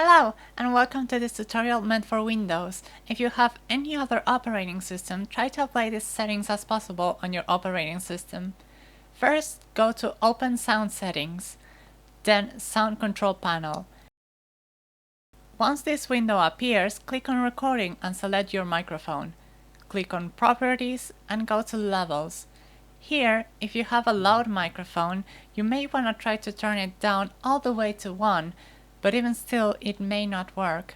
Hello, and welcome to this tutorial meant for Windows. If you have any other operating system, try to apply these settings as possible on your operating system. First, go to Open Sound Settings, then Sound Control Panel. Once this window appears, click on Recording and select your microphone. Click on Properties and go to Levels. Here, if you have a loud microphone, you may want to try to turn it down all the way to 1, but even still it may not work.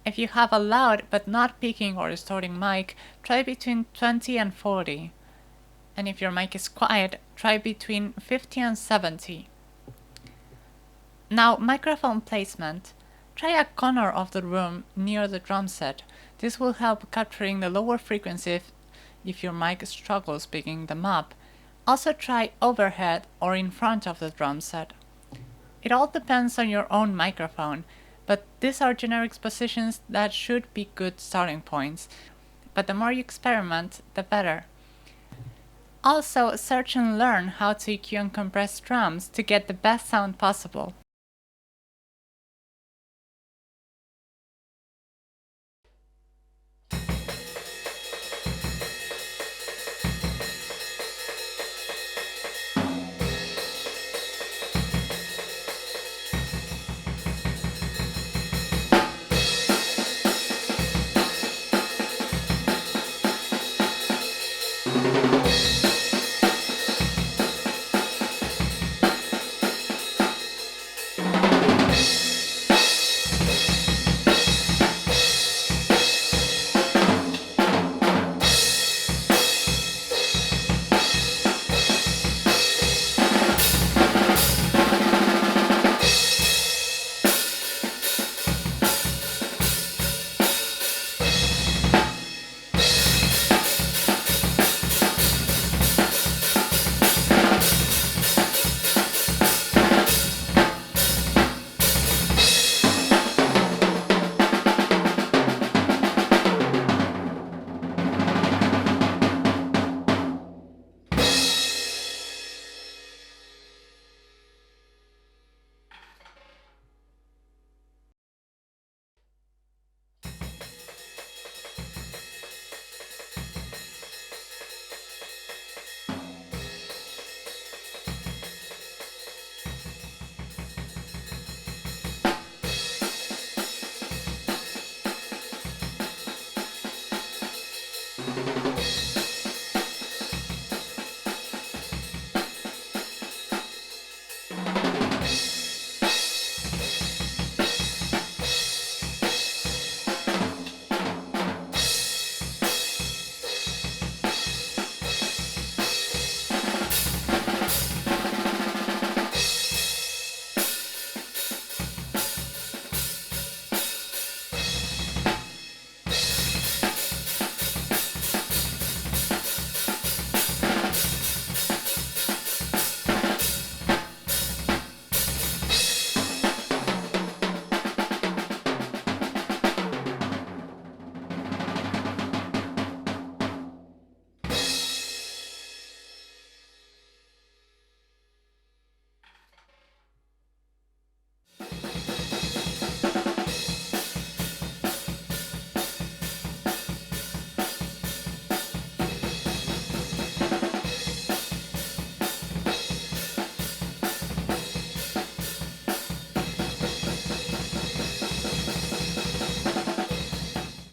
If you have a loud but not peaking or distorting mic, try between 20 and 40. And if your mic is quiet, try between 50 and 70. Now, microphone placement. Try a corner of the room near the drum set. This will help capturing the lower frequency if your mic struggles picking them up. Also try overhead or in front of the drum set. It all depends on your own microphone, but these are generic positions that should be good starting points. But the more you experiment, the better. Also, search and learn how to EQ and compress drums to get the best sound possible.